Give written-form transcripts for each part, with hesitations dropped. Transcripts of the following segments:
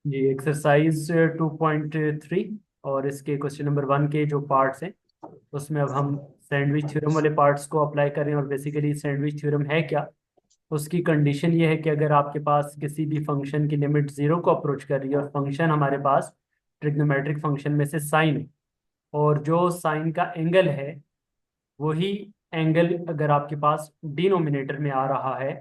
जी, exercise 2.3 और इसके question number 1 के जो पार्ट्स हैं उसमें अब हम सैंडविच थ्योरम वाले पार्ट्स को अप्लाई करें। और बेसिकली सैंडविच थ्योरम है क्या, उसकी कंडीशन ये है कि अगर आपके पास किसी भी फंक्शन की लिमिट जीरो को अप्रोच कर रही है और फंक्शन हमारे पास ट्रिग्नोमेट्रिक फंक्शन में से साइन है, और जो साइन का एंगल है वही एंगल अगर आपके पास डिनोमिनेटर में आ रहा है,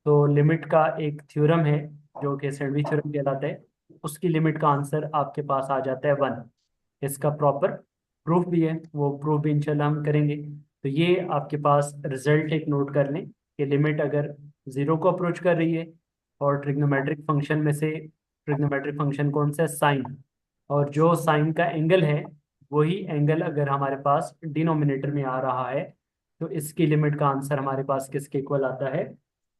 तो लिमिट का एक थ्योरम है जो कि सैंडविच थ्योरम कहलाता है। उसकी लिमिट का आंसर आपके पास आ जाता है 1। इसका प्रॉपर प्रूफ भी है, वो प्रूफ भी इंशाल्लाह हम करेंगे। तो ये आपके पास रिजल्ट एक नोट कर लें कि लिमिट अगर जीरो को अप्रोच कर रही है और ट्रिग्नोमेट्रिक फंक्शन में से ट्रिग्नोमेट्रिक फंक्शन कौन सा है, साइन, और जो साइन का एंगल है वही एंगल अगर हमारे पास डिनोमिनेटर में आ रहा है, तो इसकी लिमिट का आंसर हमारे पास किसके इक्वल आता है,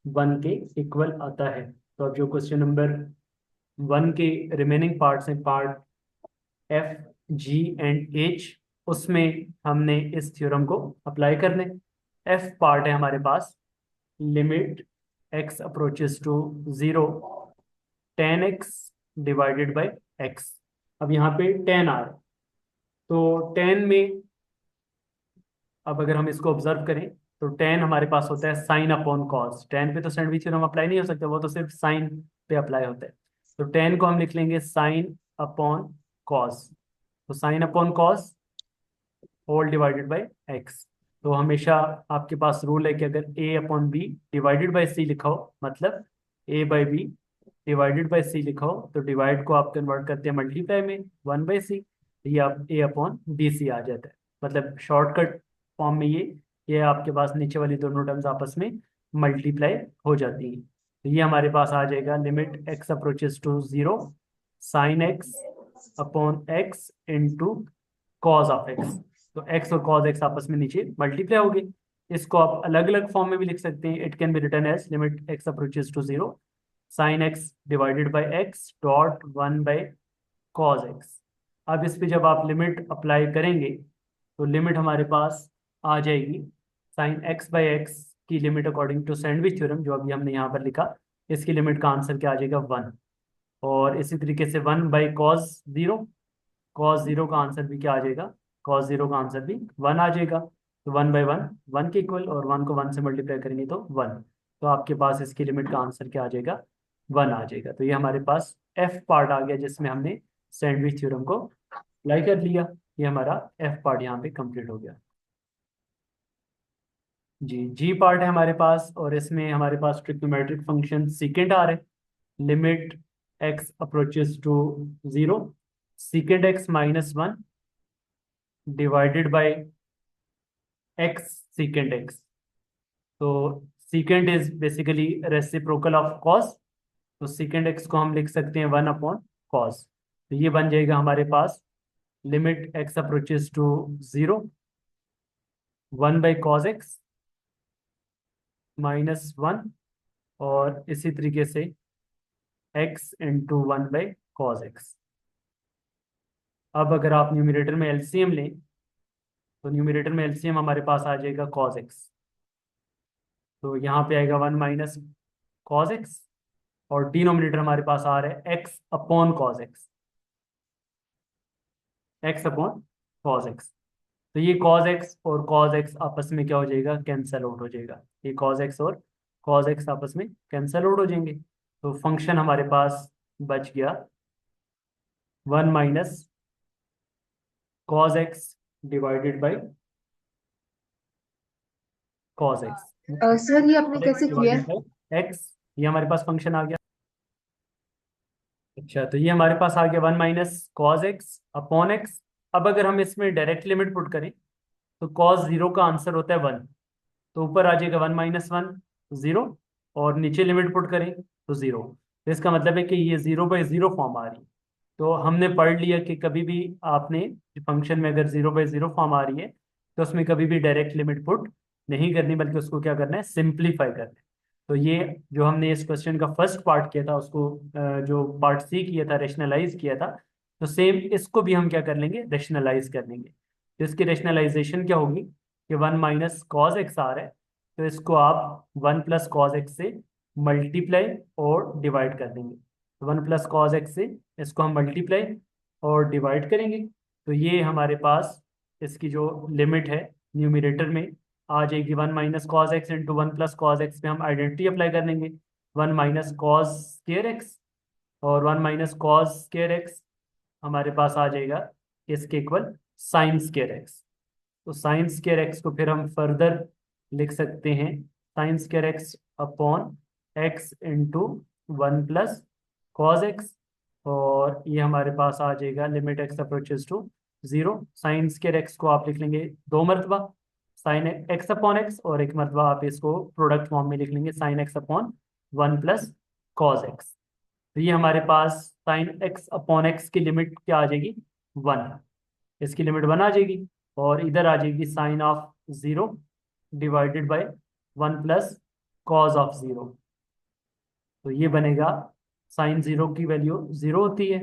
1 के इक्वल आता है। तो अब जो क्वेश्चन नंबर 1 के रिमेनिंग पार्ट्स हैं, part F, G and H, उसमें हमने इस थ्योरम को अप्लाई करने। एफ पार्ट है हमारे पास, limit x approaches to zero, ten x divided by x. अब यहाँ पे टेन आ रहा है, तो टेन में अब अगर हम इसको ऑब्जर्व करें तो टेन हमारे पास होता है साइन अपॉन कॉस। टेन पे तो सैंडविच थ्योरम अप्लाई नहीं हो सकता, वो तो सिर्फ साइन पे अप्लाई होता है। तो टेन को हम लिख लेंगे साइन अपॉन कॉस। तो sine upon cos whole divided by X. तो हमेशा आपके पास रूल है कि अगर A upon B divided by C लिखा हो, मतलब A by B divided by C लिखा हो, तो डिवाइड को आप कन्वर्ट करते हैं मल्टीप्लाई में, 1/c। ये आप ए अपॉन बी सी आ जाता है। मतलब शॉर्टकट फॉर्म में ये आपके पास नीचे वाली दोनों टर्म्स आपस में मल्टीप्लाई हो जाती हैं। तो ये हमारे पास आ जाएगा limit x approaches to zero, sine X upon X into cos of X. तो एक्स और कॉज एक्स आपस में नीचे मल्टीप्लाई हो गई। इसको आप अलग अलग फॉर्म में भी लिख सकते हैं। It can be written as limit x approaches to zero, sine X divided by X dot 1 by cos X. अब इस पे जब आप लिमिट अप्लाई करेंगे तो लिमिट हमारे पास आ जाएगी साइन एक्स बाई एक्स की limit according to sandwich theorem जो अभी हमने यहाँ पर लिखा। इसकी लिमिट का आंसर क्या आ जाएगा, 1। और इसी तरीके से 1/cos 0, कॉस जीरो का आंसर भी क्या आ जाएगा, कॉस जीरो का आंसर भी 1 आ जाएगा। तो 1/1 1 के इक्वल, और 1 को 1 से मल्टीप्लाई करेंगे तो 1। तो आपके पास इसकी लिमिट का आंसर क्या आ जाएगा, 1 आ जाएगा। तो ये हमारे पास एफ पार्ट आ गया जिसमें हमने सैंडविच थ्योरम को अप्लाई कर लिया। ये हमारा एफ पार्ट यहाँ पे कंप्लीट हो गया। जी, जी पार्ट है हमारे पास, और इसमें हमारे पास ट्रिग्नोमेट्रिक फंक्शन सीकेंट आ रहे, limit x approaches to zero, secant x -1 divided by x secant x. तो secant is basically reciprocal of cos, तो सीकेंट एक्स को हम लिख सकते हैं 1/cos। तो ये बन जाएगा हमारे पास limit x approaches to zero, 1/cos x -1, और इसी तरीके से x इंटू 1/cos x। अब अगर आप न्यूमरेटर में एलसीएम लें तो न्यूमरेटर में एलसीएम हमारे पास आ जाएगा cos x। तो यहाँ पे आएगा 1 - cos x, और डिनोमिनेटर हमारे पास आ रहा है x अपॉन cos x। तो ये cos x और cos x आपस में क्या हो जाएगा, कैंसल आउट हो जाएगा। ये cos x और cos x आपस में कैंसल आउट हो जाएंगे। तो फंक्शन हमारे पास बच गया 1 - cos x divided by cos x। Sir ये आपने cos x कैसे किया डिवाइडेड है? बाई x, ये हमारे पास फंक्शन आ गया। अच्छा, तो ये हमारे पास आ गया 1 - cos x अपॉन एक्स। अब अगर हम इसमें डायरेक्ट लिमिट पुट करें तो cos जीरो का आंसर होता है 1, तो ऊपर आ जाएगा 1 - 1 जीरो, और नीचे लिमिट पुट करें तो जीरो। तो इसका मतलब है कि ये 0/0 फॉर्म आ रही है। तो हमने पढ़ लिया कि कभी भी आपने फंक्शन में अगर 0/0 फॉर्म आ रही है तो उसमें कभी भी डायरेक्ट लिमिट पुट नहीं करनी, बल्कि उसको क्या करना है, सिंप्लीफाई करना है। तो ये जो हमने इस क्वेश्चन का फर्स्ट पार्ट किया था उसको जो पार्ट सी किया था, रेशनलाइज किया था, तो सेम इसको भी हम क्या कर लेंगे, रेशनलाइज कर लेंगे। तो इसकी रेशनलाइजेशन क्या होगी कि 1 - cos x आ रहा है, तो इसको आप 1 + cos x से मल्टीप्लाई और डिवाइड कर देंगे। वन प्लस कॉज एक्स से इसको हम मल्टीप्लाई और डिवाइड करेंगे, तो ये हमारे पास इसकी जो लिमिट है न्यूमिरेटर में आ जाएगी 1 - cos x into 1 + cos x पे हम आइडेंटिटी अप्लाई कर लेंगे, 1 - cos² x, और 1 - cos² x हमारे पास आ जाएगा इसके इक्वल sin²x। तो sin²x को फिर हम फर्दर लिख सकते हैं sin²x upon x into 1 + cos x, और ये हमारे पास आ जाएगा limit x approaches to 0। sin²x को आप लिख लेंगे 2 मरतबा sin x अपॉन x, और 1 मरतबा आप इसको प्रोडक्ट फॉर्म में लिख लेंगे sin x upon 1 + cos x। तो ये हमारे पास sin x अपॉन x की लिमिट क्या आ जाएगी 1, इसकी लिमिट 1 आ जाएगी, और इधर आ जाएगी sine of 0 divided by 1 + cos of 0। तो ये बनेगा साइन 0 की वैल्यू 0 होती है,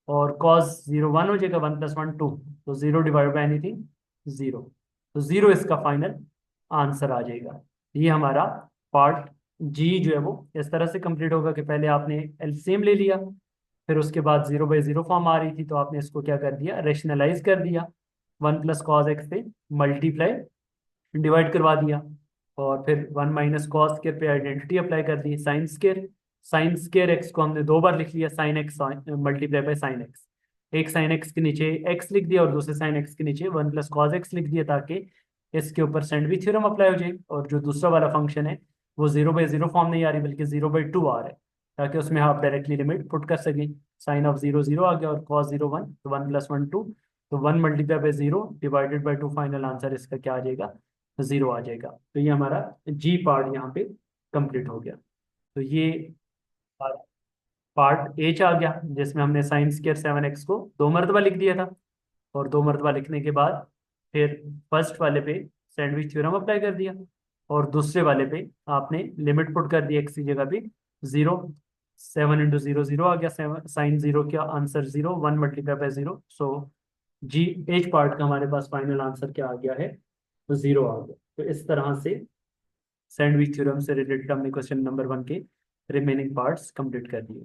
और कॉस 0 1 हो जाएगा, 1 + 1 2, तो 0 डिवाइड बाय एनीथिंग 0, तो 0 इसका फाइनल आंसर आ जाएगा। ये हमारा पार्ट जी जो है वो इस तरह से कंप्लीट होगा कि पहले आपने एलसीएम ले लिया, फिर उसके बाद 0/0 फॉर्म आ रही थी तो आपने इसको क्या कर दिया, रेशनलाइज कर दिया, 1 + cos x से मल्टीप्लाई डिवाइड करवा दिया, और फिर 1 - cos² पे आइडेंटिटी अप्लाई कर दी, साइन स्केयर एक्स को हमने 2 बार लिख लिया, sine x multiply by sine x, एक साइन एक्स के नीचे एक्स लिख दिया और दूसरे साइन एक्स के नीचे 1 + cos x लिख दिया, ताकि इसके ऊपर सैंडविच थ्योरम अप्लाई हो जाए, और जो दूसरा वाला फंक्शन है वो 0/0 फॉर्म नहीं आ रही बल्कि 0/2 आ रहा है, ताकि उसमें आप डायरेक्टली लिमिट पुट कर सकें। साइन ऑफ 0 0 आ गया और कॉस 0 1, तो 1 + 1 2, तो 1 multiply by 0 divided bye 2, final answer इसका क्या आ जाएगा 0 आ जाएगा। तो ये हमारा जी पार्ट यहाँ पे कंप्लीट हो गया। तो ये पार्ट एच आ गया जिसमें हमने sin² 7x को 2 मरतबा लिख दिया था, और 2 मरतबा लिखने के बाद फिर फर्स्ट वाले पे सैंडविच थ्योरम अप्लाई कर दिया, और दूसरे वाले पे आपने लिमिट पुट कर दी एक्स की जगह पे 0, 7 × 0 0 आ गया, साइन 0 का answer 0, 1 multiply by 0, so ji H part का हमारे पास फाइनल आंसर क्या आ गया है, तो 0 आ गया। तो इस तरह से सैंडविच थ्योरम से रिलेटेड हमने क्वेश्चन नंबर 1 के रिमेनिंग पार्ट्स कंप्लीट कर दिए।